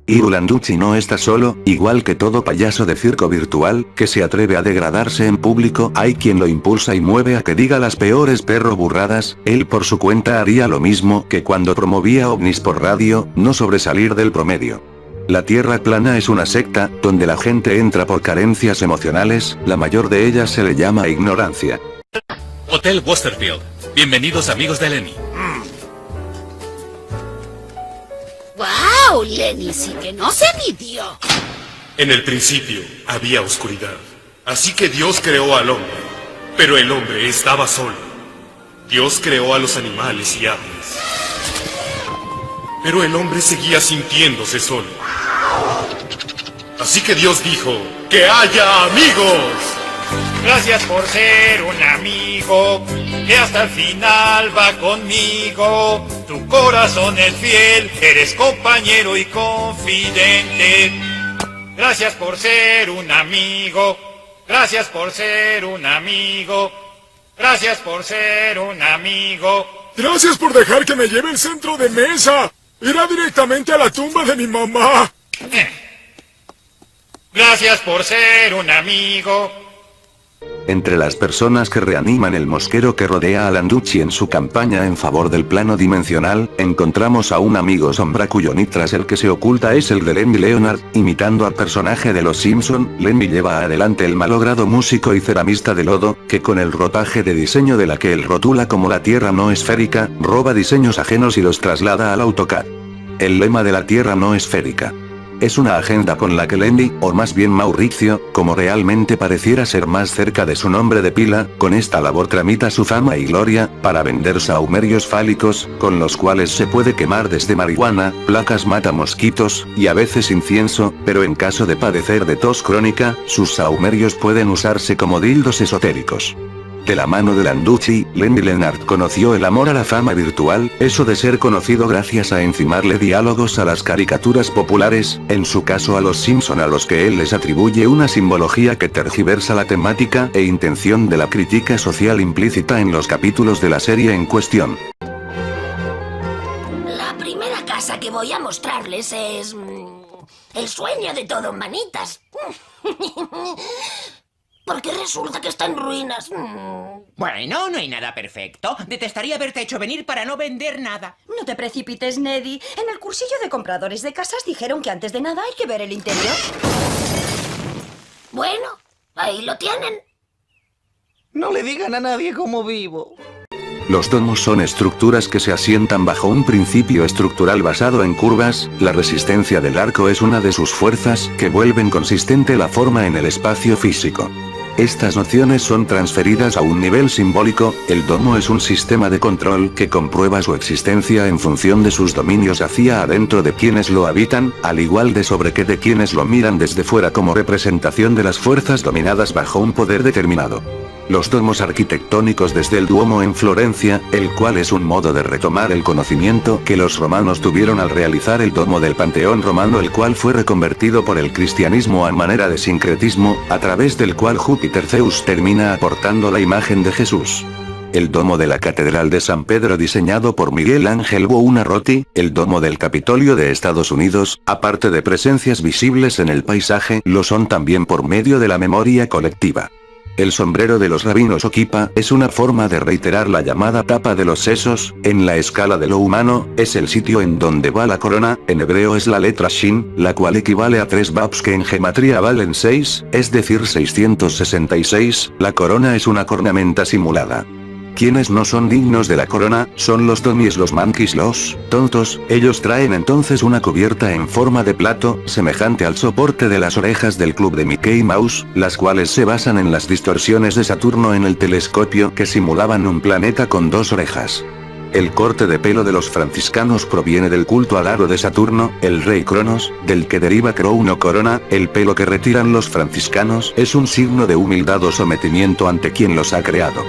Landucci no está solo, igual que todo payaso de circo virtual, que se atreve a degradarse en público, hay quien lo impulsa y mueve a que diga las peores perro burradas, él por su cuenta haría lo mismo que cuando promovía ovnis por radio, no sobresalir del promedio. La Tierra plana es una secta, donde la gente entra por carencias emocionales, la mayor de ellas se le llama ignorancia. Hotel Westerfield. Bienvenidos amigos de Lenny. ¡Wow! Lenny sí que no se midió. En el principio había oscuridad, así que Dios creó al hombre, pero el hombre estaba solo. Dios creó a los animales y aves, pero el hombre seguía sintiéndose solo. Así que Dios dijo, ¡que haya amigos! Gracias por ser un amigo, que hasta el final va conmigo. Tu corazón es fiel, eres compañero y confidente. Gracias por ser un amigo, gracias por ser un amigo, gracias por ser un amigo. Gracias por dejar que me lleve el centro de mesa. Irá directamente a la tumba de mi mamá. Gracias por ser un amigo. Entre las personas que reaniman el mosquero que rodea a Landucci en su campaña en favor del plano dimensional, encontramos a un amigo sombra cuyo tras el que se oculta es el de Lenny Leonard, imitando al personaje de Los Simpson. Lenny lleva adelante el malogrado músico y ceramista de lodo, que con el rotaje de diseño de la que él rotula como la Tierra no esférica, roba diseños ajenos y los traslada al AutoCAD. El lema de la Tierra no esférica es una agenda con la que Lenny, o más bien Mauricio, como realmente pareciera ser más cerca de su nombre de pila, con esta labor tramita su fama y gloria, para vender sahumerios fálicos, con los cuales se puede quemar desde marihuana, placas mata mosquitos, y a veces incienso, pero en caso de padecer de tos crónica, sus sahumerios pueden usarse como dildos esotéricos. De la mano de Landucci, Lenny Leonard conoció el amor a la fama virtual, eso de ser conocido gracias a encimarle diálogos a las caricaturas populares, en su caso a los Simpson, a los que él les atribuye una simbología que tergiversa la temática e intención de la crítica social implícita en los capítulos de la serie en cuestión. La primera casa que voy a mostrarles es... el sueño de todo manitas. Porque resulta que está en ruinas. Bueno, no hay nada perfecto. Detestaría haberte hecho venir para no vender nada. No te precipites, Neddy. En el cursillo de compradores de casas dijeron que antes de nada hay que ver el interior. Bueno, ahí lo tienen. No le digan a nadie cómo vivo. Los domos son estructuras que se asientan bajo un principio estructural basado en curvas, la resistencia del arco es una de sus fuerzas que vuelven consistente la forma en el espacio físico. Estas nociones son transferidas a un nivel simbólico, el domo es un sistema de control que comprueba su existencia en función de sus dominios hacia adentro de quienes lo habitan, al igual de sobre que de quienes lo miran desde fuera como representación de las fuerzas dominadas bajo un poder determinado. Los domos arquitectónicos desde el Duomo en Florencia, el cual es un modo de retomar el conocimiento que los romanos tuvieron al realizar el domo del Panteón romano, el cual fue reconvertido por el cristianismo a manera de sincretismo, a través del cual Júpiter Zeus termina aportando la imagen de Jesús. El domo de la Catedral de San Pedro diseñado por Miguel Ángel Buonarroti, el domo del Capitolio de Estados Unidos, aparte de presencias visibles en el paisaje, lo son también por medio de la memoria colectiva. El sombrero de los rabinos o kipa es una forma de reiterar la llamada tapa de los sesos, en la escala de lo humano, es el sitio en donde va la corona, en hebreo es la letra Shin, la cual equivale a 3 babs que en gematría valen 6, es decir 666, la corona es una cornamenta simulada. Quienes no son dignos de la corona, son los dummies, los monkeys, los tontos, ellos traen entonces una cubierta en forma de plato, semejante al soporte de las orejas del club de Mickey Mouse, las cuales se basan en las distorsiones de Saturno en el telescopio que simulaban un planeta con 2 orejas. El corte de pelo de los franciscanos proviene del culto al aro de Saturno, el rey Cronos, del que deriva crown o corona, el pelo que retiran los franciscanos es un signo de humildad o sometimiento ante quien los ha creado.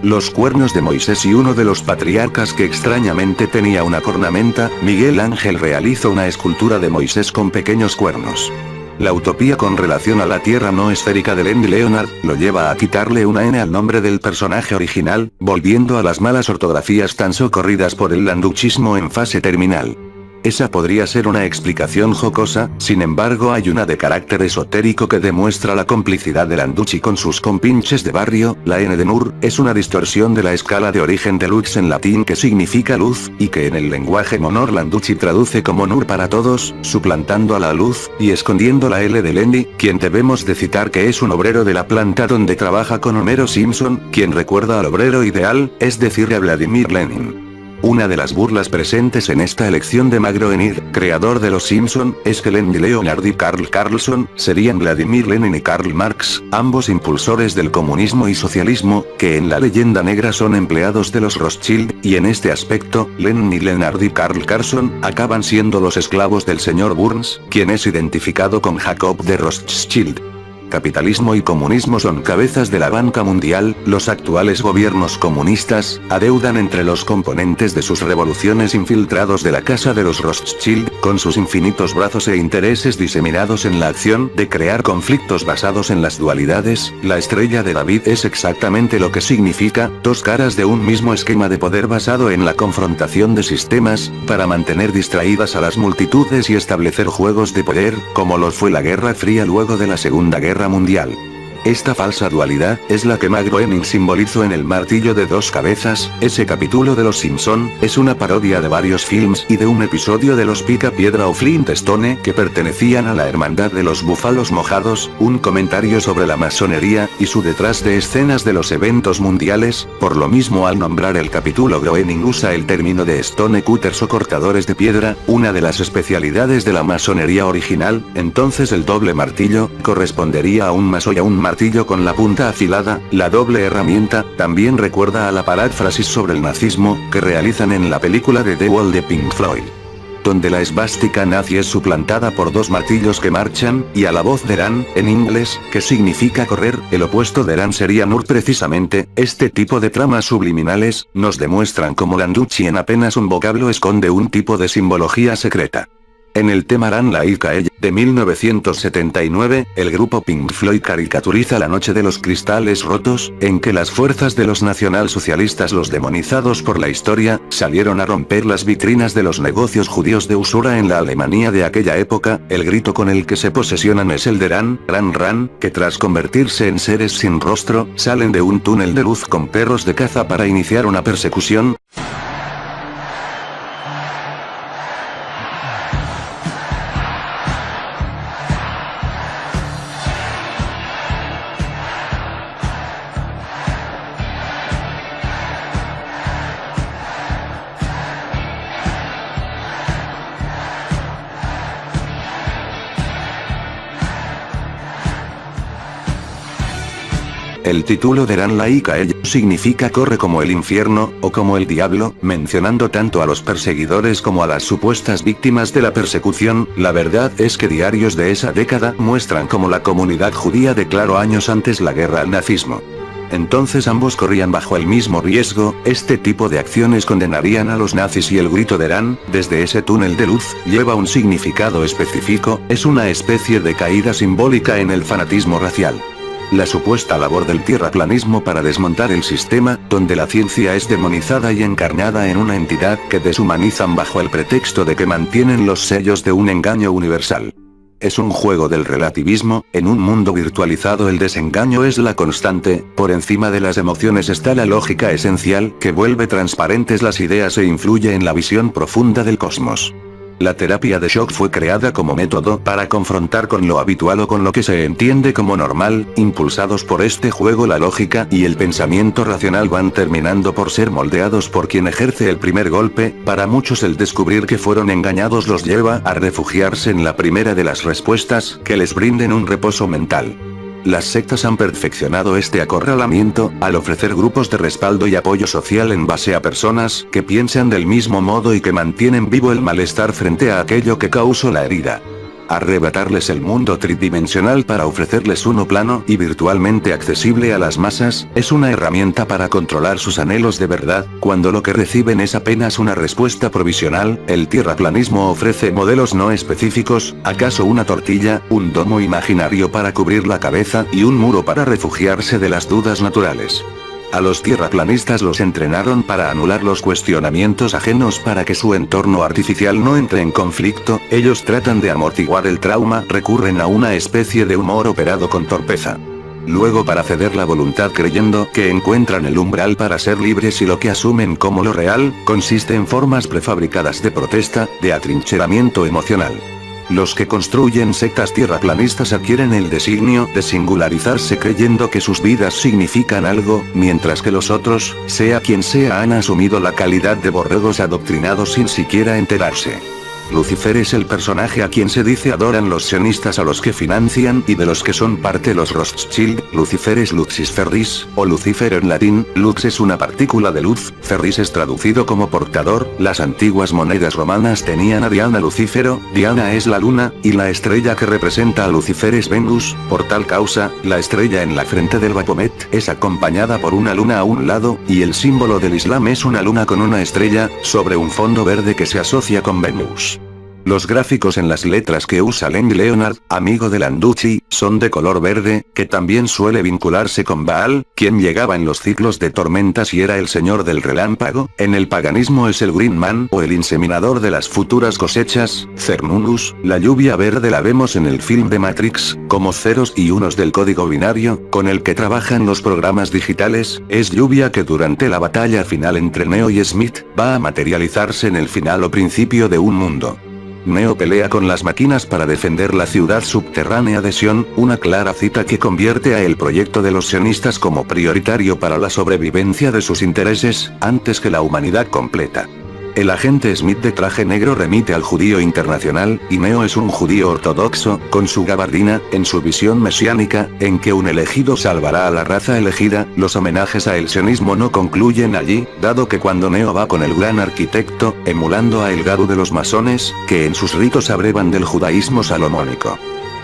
Los cuernos de Moisés y uno de los patriarcas que extrañamente tenía una cornamenta, Miguel Ángel realiza una escultura de Moisés con pequeños cuernos. La utopía con relación a la Tierra no esférica de Lenny Leonard, lo lleva a quitarle una N al nombre del personaje original, volviendo a las malas ortografías tan socorridas por el landuchismo en fase terminal. Esa podría ser una explicación jocosa, sin embargo hay una de carácter esotérico que demuestra la complicidad de Landucci con sus compinches de barrio. La N de Nur es una distorsión de la escala de origen de lux en latín que significa luz, y que en el lenguaje monor Landucci traduce como Nur para todos, suplantando a la luz, y escondiendo la L de Lenny, quien debemos de citar que es un obrero de la planta donde trabaja con Homero Simpson, quien recuerda al obrero ideal, es decir a Vladimir Lenin. Una de las burlas presentes en esta elección de Groening, creador de Los Simpson, es que Lenny Leonard y Carl Carlson serían Vladimir Lenin y Karl Marx, ambos impulsores del comunismo y socialismo, que en la leyenda negra son empleados de los Rothschild, y en este aspecto, Lenny Leonard y Karl Carlson acaban siendo los esclavos del señor Burns, quien es identificado con Jacob de Rothschild. Capitalismo y comunismo son cabezas de la banca mundial. Los actuales gobiernos comunistas adeudan entre los componentes de sus revoluciones infiltrados de la casa de los Rothschild, con sus infinitos brazos e intereses diseminados en la acción de crear conflictos basados en las dualidades. La estrella de David es exactamente lo que significa, dos caras de un mismo esquema de poder basado en la confrontación de sistemas, para mantener distraídas a las multitudes y establecer juegos de poder, como los fue la Guerra Fría luego de la Segunda Guerra Mundial. Esta falsa dualidad es la que Groening simbolizó en El martillo de dos cabezas. Ese capítulo de Los Simpson es una parodia de varios films y de un episodio de Los Picapiedra o Flintstone que pertenecían a la Hermandad de los Búfalos Mojados, un comentario sobre la masonería y su detrás de escenas de los eventos mundiales. Por lo mismo, al nombrar el capítulo, Groening usa el término de stone cutters o cortadores de piedra, una de las especialidades de la masonería original. Entonces el doble martillo correspondería a un mazo y a un martillo con la punta afilada. La doble herramienta también recuerda a la paráfrasis sobre el nazismo que realizan en la película de The Wall de Pink Floyd, donde la esvástica nazi es suplantada por dos martillos que marchan, y a la voz de Ran, en inglés, que significa correr. El opuesto de Ran sería Nur precisamente. Este tipo de tramas subliminales nos demuestran cómo Landucci en apenas un vocablo esconde un tipo de simbología secreta. En el tema Ran Like a Ella, de 1979, el grupo Pink Floyd caricaturiza la noche de los cristales rotos, en que las fuerzas de los nacionalsocialistas, los demonizados por la historia, salieron a romper las vitrinas de los negocios judíos de usura en la Alemania de aquella época. El grito con el que se posesionan es el de Ran, Ran Ran, que tras convertirse en seres sin rostro, salen de un túnel de luz con perros de caza para iniciar una persecución. El título de Ran Like a Ella significa corre como el infierno, o como el diablo, mencionando tanto a los perseguidores como a las supuestas víctimas de la persecución. La verdad es que diarios de esa década muestran cómo la comunidad judía declaró años antes la guerra al nazismo. Entonces ambos corrían bajo el mismo riesgo. Este tipo de acciones condenarían a los nazis, y el grito de Ran, desde ese túnel de luz, lleva un significado específico. Es una especie de caída simbólica en el fanatismo racial. La supuesta labor del tierraplanismo para desmontar el sistema, donde la ciencia es demonizada y encarnada en una entidad que deshumanizan bajo el pretexto de que mantienen los sellos de un engaño universal. Es un juego del relativismo. En un mundo virtualizado el desengaño es la constante. Por encima de las emociones está la lógica esencial, que vuelve transparentes las ideas e influye en la visión profunda del cosmos. La terapia de shock fue creada como método para confrontar con lo habitual o con lo que se entiende como normal. Impulsados por este juego, la lógica y el pensamiento racional van terminando por ser moldeados por quien ejerce el primer golpe. Para muchos, el descubrir que fueron engañados los lleva a refugiarse en la primera de las respuestas que les brinden un reposo mental. Las sectas han perfeccionado este acorralamiento, al ofrecer grupos de respaldo y apoyo social en base a personas que piensan del mismo modo y que mantienen vivo el malestar frente a aquello que causó la herida. Arrebatarles el mundo tridimensional para ofrecerles uno plano y virtualmente accesible a las masas, es una herramienta para controlar sus anhelos de verdad. Cuando lo que reciben es apenas una respuesta provisional, el tierraplanismo ofrece modelos no específicos, acaso una tortilla, un domo imaginario para cubrir la cabeza y un muro para refugiarse de las dudas naturales. A los tierraplanistas los entrenaron para anular los cuestionamientos ajenos para que su entorno artificial no entre en conflicto, ellos tratan de amortiguar el trauma, recurren a una especie de humor operado con torpeza. Luego para ceder la voluntad creyendo que encuentran el umbral para ser libres y lo que asumen como lo real, consiste en formas prefabricadas de protesta, de atrincheramiento emocional. Los que construyen sectas tierraplanistas adquieren el designio de singularizarse creyendo que sus vidas significan algo, mientras que los otros, sea quien sea, han asumido la calidad de borregos adoctrinados sin siquiera enterarse. Lucifer es el personaje a quien se dice adoran los sionistas a los que financian y de los que son parte los Rothschild. Lucifer es Lucis Ferris, o Lucifer en latín. Lux es una partícula de luz, Ferris es traducido como portador. Las antiguas monedas romanas tenían a Diana Lucífero, Diana es la luna, y la estrella que representa a Lucifer es Venus. Por tal causa, la estrella en la frente del Baphomet es acompañada por una luna a un lado, y el símbolo del Islam es una luna con una estrella, sobre un fondo verde que se asocia con Venus. Los gráficos en las letras que usa Lenny Leonard, amigo de Landucci, son de color verde, que también suele vincularse con Baal, quien llegaba en los ciclos de tormentas y era el señor del relámpago. En el paganismo es el Green Man o el inseminador de las futuras cosechas. Cernunnos, la lluvia verde la vemos en el film de Matrix, como ceros y unos del código binario, con el que trabajan los programas digitales. Es lluvia que durante la batalla final entre Neo y Smith, va a materializarse en el final o principio de un mundo. Neo pelea con las máquinas para defender la ciudad subterránea de Sion, una clara cita que convierte a el proyecto de los sionistas como prioritario para la sobrevivencia de sus intereses, antes que la humanidad completa. El agente Smith de traje negro remite al judío internacional, y Neo es un judío ortodoxo, con su gabardina, en su visión mesiánica, en que un elegido salvará a la raza elegida. Los homenajes a el sionismo no concluyen allí, dado que cuando Neo va con el gran arquitecto, emulando a El Garu de los masones, que en sus ritos abrevan del judaísmo salomónico.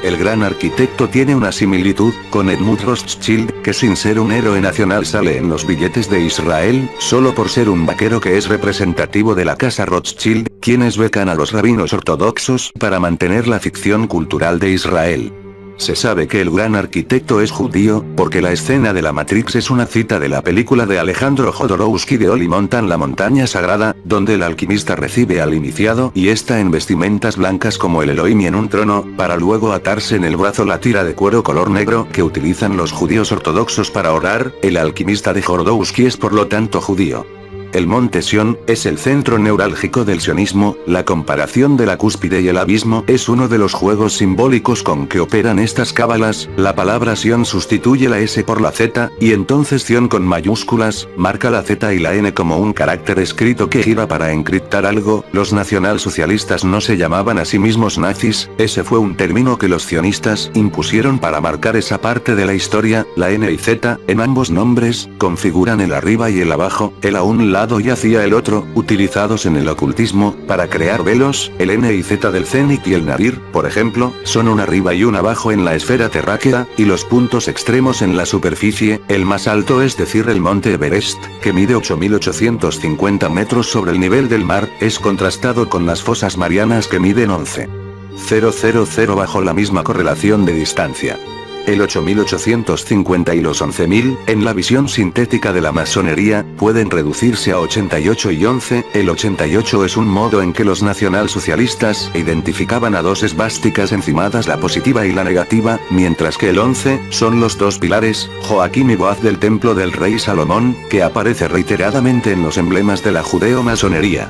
El gran arquitecto tiene una similitud con Edmund Rothschild, que sin ser un héroe nacional sale en los billetes de Israel, solo por ser un vaquero que es representativo de la casa Rothschild, quienes becan a los rabinos ortodoxos para mantener la ficción cultural de Israel. Se sabe que el gran arquitecto es judío, porque la escena de la Matrix es una cita de la película de Alejandro Jodorowsky de Holy Mountain, la montaña sagrada, donde el alquimista recibe al iniciado y está en vestimentas blancas como el Elohim y en un trono, para luego atarse en el brazo la tira de cuero color negro que utilizan los judíos ortodoxos para orar. El alquimista de Jodorowsky es por lo tanto judío. El monte Sion es el centro neurálgico del sionismo. La comparación de la cúspide y el abismo es uno de los juegos simbólicos con que operan estas cábalas. La palabra Sion sustituye la S por la Z, y entonces Sion con mayúsculas marca la Z y la N como un carácter escrito que gira para encriptar algo. Los nacionalsocialistas no se llamaban a sí mismos nazis, ese fue un término que los sionistas impusieron para marcar esa parte de la historia. La N y Z, en ambos nombres, configuran el arriba y el abajo, el a un lado y hacia el otro, utilizados en el ocultismo, para crear velos. El N y Z del cenit y el nadir, por ejemplo, son un arriba y un abajo en la esfera terráquea, y los puntos extremos en la superficie. El más alto, es decir el monte Everest, que mide 8.850 metros sobre el nivel del mar, es contrastado con las fosas marianas que miden 11.000 bajo la misma correlación de distancia. El 8.850 y los 11.000, en la visión sintética de la masonería, pueden reducirse a 88 y 11. El 88 es un modo en que los nacionalsocialistas identificaban a dos esvásticas encimadas, la positiva y la negativa, mientras que el 11 son los dos pilares, Joaquim y Boaz del templo del rey Salomón, que aparece reiteradamente en los emblemas de la judeo-masonería.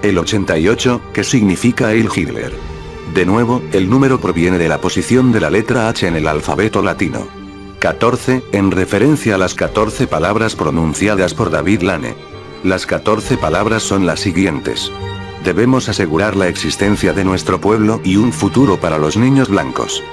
El 88, que significa Heil Hitler. De nuevo, el número proviene de la posición de la letra H en el alfabeto latino. 14, en referencia a las 14 palabras pronunciadas por David Lane. Las 14 palabras son las siguientes. Debemos asegurar la existencia de nuestro pueblo y un futuro para los niños blancos.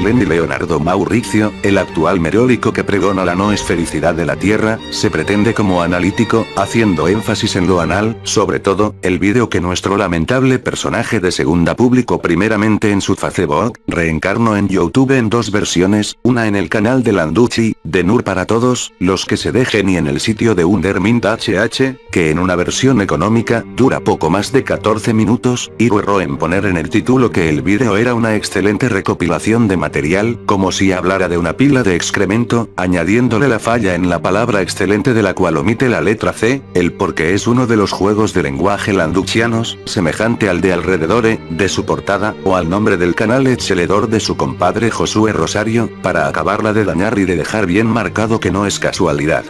Lenny Leonardo Mauricio, el actual merólico que pregona la no esfericidad de la Tierra, se pretende como analítico, haciendo énfasis en lo anal. Sobre todo, el vídeo que nuestro lamentable personaje de segunda publicó primeramente en su Facebook, reencarnó en YouTube en dos versiones, una en el canal de Landucci, de Nur para todos los que se dejen, y en el sitio de Undermint HH, que en una versión económica, dura poco más de 14 minutos, y erró en poner en el título que el vídeo era una excelente recopilación de de material, como si hablara de una pila de excremento, añadiéndole la falla en la palabra excelente de la cual omite la letra C, el porque es uno de los juegos de lenguaje landuchianos, semejante al de Alrededore, de su portada, o al nombre del canal exceledor de su compadre Josué Rosario, para acabarla de dañar y de dejar bien marcado que no es casualidad.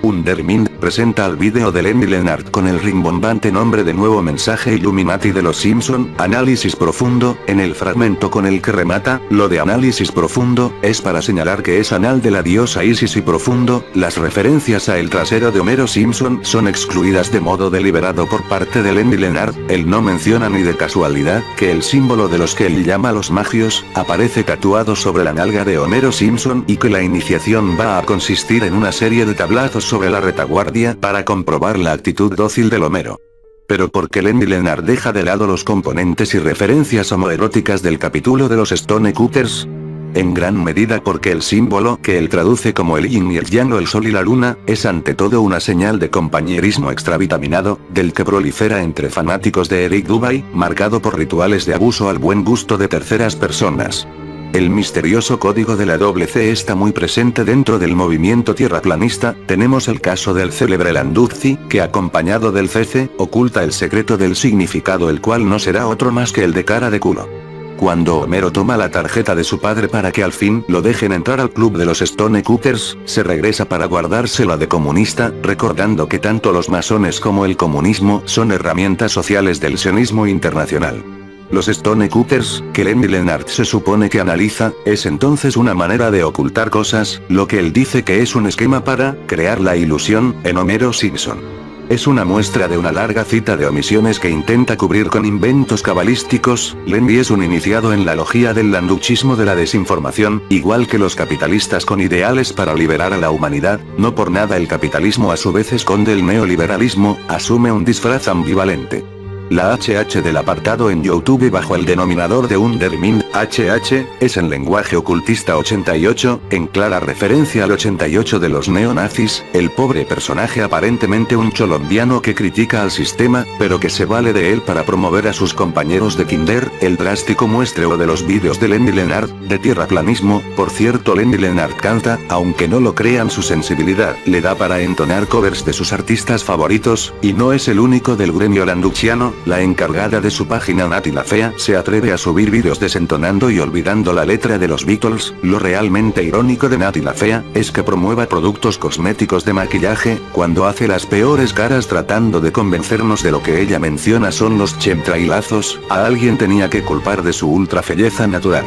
Undermind presenta al vídeo de Lenny Leonard con el rimbombante nombre de Nuevo Mensaje Illuminati de los Simpson, Análisis Profundo. En el fragmento con el que remata, lo de Análisis Profundo, es para señalar que es anal de la diosa Isis y profundo. Las referencias a el trasero de Homero Simpson son excluidas de modo deliberado por parte de Lenny Leonard. Él no menciona ni de casualidad, que el símbolo de los que él llama los magios, aparece tatuado sobre la nalga de Homero Simpson y que la iniciación va a consistir en una serie de tablazos sobre la retaguardia para comprobar la actitud dócil del Homero. Pero ¿por qué Lenny Leonard deja de lado los componentes y referencias homoeróticas del capítulo de los Stonecutters? En gran medida porque el símbolo que él traduce como el yin y el yang o el sol y la luna, es ante todo una señal de compañerismo extravitaminado, del que prolifera entre fanáticos de Eric Dubay, marcado por rituales de abuso al buen gusto de terceras personas. El misterioso código de la WC está muy presente dentro del movimiento tierraplanista. Tenemos el caso del célebre Landuzzi, que acompañado del CC, oculta el secreto del significado, el cual no será otro más que el de cara de culo. Cuando Homero toma la tarjeta de su padre para que al fin lo dejen entrar al club de los Stonecutters, se regresa para guardársela de comunista, recordando que tanto los masones como el comunismo son herramientas sociales del sionismo internacional. Los Stonecutters, que Lenny Leonard se supone que analiza, es entonces una manera de ocultar cosas, lo que él dice que es un esquema para crear la ilusión en Homero Simpson. Es una muestra de una larga cita de omisiones que intenta cubrir con inventos cabalísticos. Lenny es un iniciado en la logía del landuchismo de la desinformación, igual que los capitalistas con ideales para liberar a la humanidad. No por nada el capitalismo a su vez esconde el neoliberalismo, asume un disfraz ambivalente. La HH del apartado en YouTube bajo el denominador de Undermind, HH, es en lenguaje ocultista 88, en clara referencia al 88 de los neonazis, el pobre personaje aparentemente un colombiano que critica al sistema, pero que se vale de él para promover a sus compañeros de kinder. El drástico muestreo de los vídeos de Lenny Leonard, de tierraplanismo. Por cierto, Lenny Leonard canta, aunque no lo crean, su sensibilidad le da para entonar covers de sus artistas favoritos, y no es el único del gremio landuchiano. La encargada de su página Nati la Fea se atreve a subir vídeos desentonando y olvidando la letra de los Beatles. Lo realmente irónico de Nati la Fea es que promueva productos cosméticos de maquillaje, cuando hace las peores caras tratando de convencernos de lo que ella menciona son los chemtrailazos. A alguien tenía que culpar de su ultra belleza natural.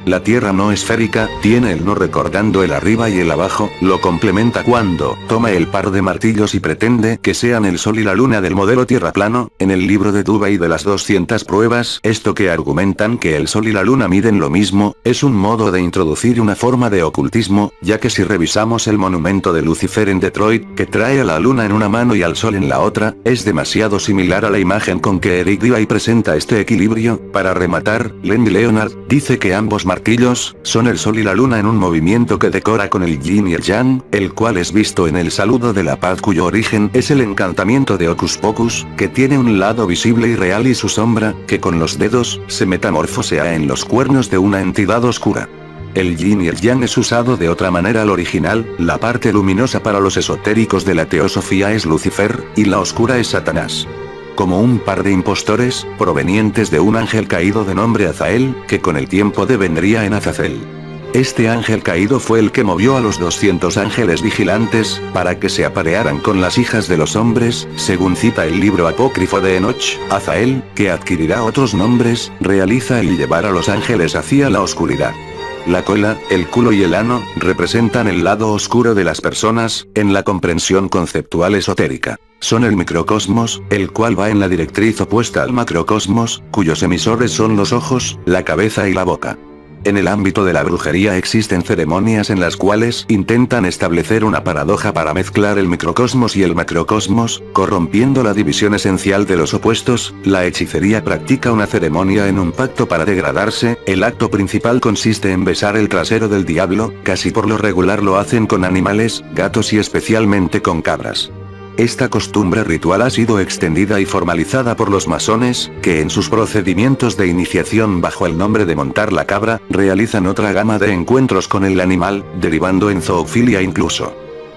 La Tierra no esférica, tiene el no recordando el arriba y el abajo, lo complementa cuando toma el par de martillos y pretende que sean el sol y la luna del modelo Tierra plano. En el libro de Dubay de las 200 pruebas, esto que argumentan que el sol y la luna miden lo mismo, es un modo de introducir una forma de ocultismo, ya que si revisamos el monumento de Lucifer en Detroit, que trae a la luna en una mano y al sol en la otra, es demasiado similar a la imagen con que Eric Dubay presenta este equilibrio. Para rematar, Lenny Leonard dice que ambos martillos son el sol y la luna en un movimiento que decora con el yin y el yang, el cual es visto en el saludo de la paz, cuyo origen es el encantamiento de Hocus Pocus, que tiene un lado visible y real y su sombra, que con los dedos, se metamorfosea en los cuernos de una entidad oscura. El yin y el yang es usado de otra manera al original. La parte luminosa para los esotéricos de la teosofía es Lucifer, y la oscura es Satanás. Como un par de impostores, provenientes de un ángel caído de nombre Azael, que con el tiempo devendría en Azazel. Este ángel caído fue el que movió a los 200 ángeles vigilantes, para que se aparearan con las hijas de los hombres, según cita el libro apócrifo de Enoch. Azael, que adquirirá otros nombres, realiza el llevar a los ángeles hacia la oscuridad. La cola, el culo y el ano, representan el lado oscuro de las personas, en la comprensión conceptual esotérica. Son el microcosmos, el cual va en la directriz opuesta al macrocosmos, cuyos emisores son los ojos, la cabeza y la boca. En el ámbito de la brujería existen ceremonias en las cuales intentan establecer una paradoja para mezclar el microcosmos y el macrocosmos, corrompiendo la división esencial de los opuestos. La hechicería practica una ceremonia en un pacto para degradarse. El acto principal consiste en besar el trasero del diablo, casi por lo regular lo hacen con animales, gatos y especialmente con cabras. Esta costumbre ritual ha sido extendida y formalizada por los masones, que en sus procedimientos de iniciación bajo el nombre de montar la cabra, realizan otra gama de encuentros con el animal, derivando en zoofilia incluso.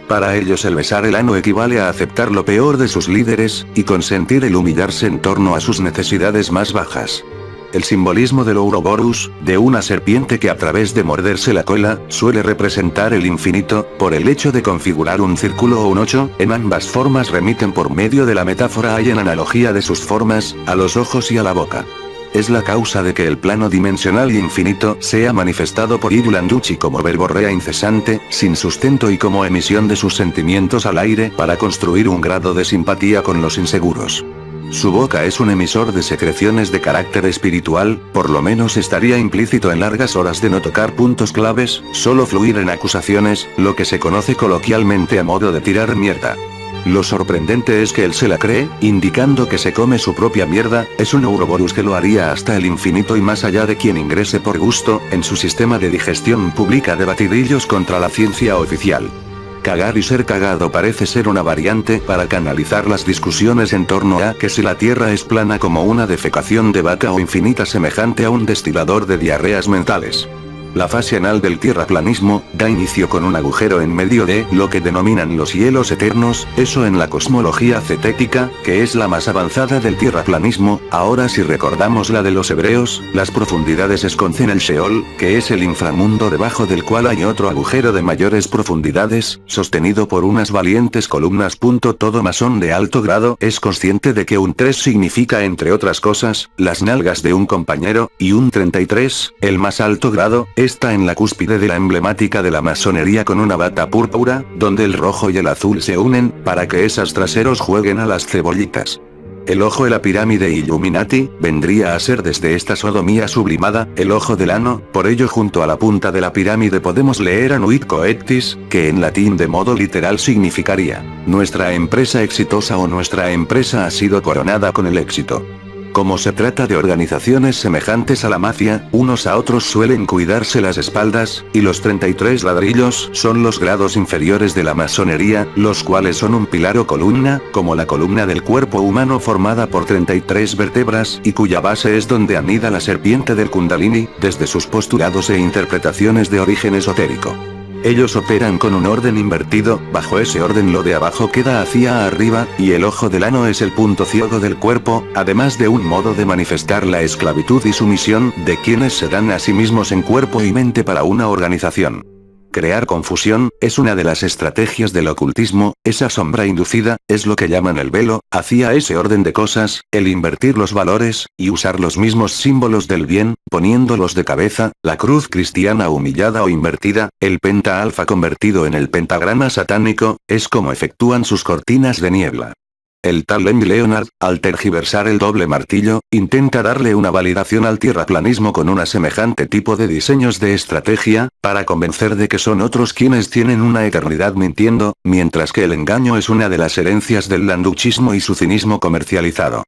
Para ellos el besar el ano equivale a aceptar lo peor de sus líderes, y consentir el humillarse en torno a sus necesidades más bajas. El simbolismo del Ouroboros, de una serpiente que a través de morderse la cola, suele representar el infinito, por el hecho de configurar un círculo o un 8, en ambas formas remiten por medio de la metáfora y en analogía de sus formas, a los ojos y a la boca. Es la causa de que el plano dimensional y infinito sea manifestado por Irulanducci como verborrea incesante, sin sustento y como emisión de sus sentimientos al aire para construir un grado de simpatía con los inseguros. Su boca es un emisor de secreciones de carácter espiritual, por lo menos estaría implícito en largas horas de no tocar puntos claves, solo fluir en acusaciones, lo que se conoce coloquialmente a modo de tirar mierda. Lo sorprendente es que él se la cree, indicando que se come su propia mierda, es un Ouroboros que lo haría hasta el infinito y más allá de quien ingrese por gusto, en su sistema de digestión pública de batidillos contra la ciencia oficial. Cagar y ser cagado parece ser una variante para canalizar las discusiones en torno a que si la Tierra es plana como una defecación de vaca o infinita semejante a un destilador de diarreas mentales. La fase anal del tierraplanismo da inicio con un agujero en medio de lo que denominan los hielos eternos, eso en la cosmología cetética, que es la más avanzada del tierraplanismo. Ahora si recordamos la de los hebreos, las profundidades esconden el Sheol, que es el inframundo debajo del cual hay otro agujero de mayores profundidades, sostenido por unas valientes columnas. Todo masón de alto grado es consciente de que un 3 significa entre otras cosas, las nalgas de un compañero, y un 33, el más alto grado, está en la cúspide de la emblemática de la masonería con una bata púrpura, donde el rojo y el azul se unen, para que esas traseros jueguen a las cebollitas. El ojo de la pirámide Illuminati, vendría a ser desde esta sodomía sublimada, el ojo del ano, por ello junto a la punta de la pirámide podemos leer Anuit Coectis, que en latín de modo literal significaría, nuestra empresa exitosa o nuestra empresa ha sido coronada con el éxito. Como se trata de organizaciones semejantes a la mafia, unos a otros suelen cuidarse las espaldas, y los 33 ladrillos son los grados inferiores de la masonería, los cuales son un pilar o columna, como la columna del cuerpo humano formada por 33 vértebras y cuya base es donde anida la serpiente del Kundalini, desde sus postulados e interpretaciones de origen esotérico. Ellos operan con un orden invertido, bajo ese orden lo de abajo queda hacia arriba, y el ojo del ano es el punto ciego del cuerpo, además de un modo de manifestar la esclavitud y sumisión de quienes se dan a sí mismos en cuerpo y mente para una organización. Crear confusión, es una de las estrategias del ocultismo, esa sombra inducida, es lo que llaman el velo, hacia ese orden de cosas, el invertir los valores, y usar los mismos símbolos del bien, poniéndolos de cabeza, la cruz cristiana humillada o invertida, el penta alfa convertido en el pentagrama satánico, es como efectúan sus cortinas de niebla. El tal Lemmy Leonard, al tergiversar el doble martillo, intenta darle una validación al tierraplanismo con una semejante tipo de diseños de estrategia, para convencer de que son otros quienes tienen una eternidad mintiendo, mientras que el engaño es una de las herencias del landuchismo y su cinismo comercializado.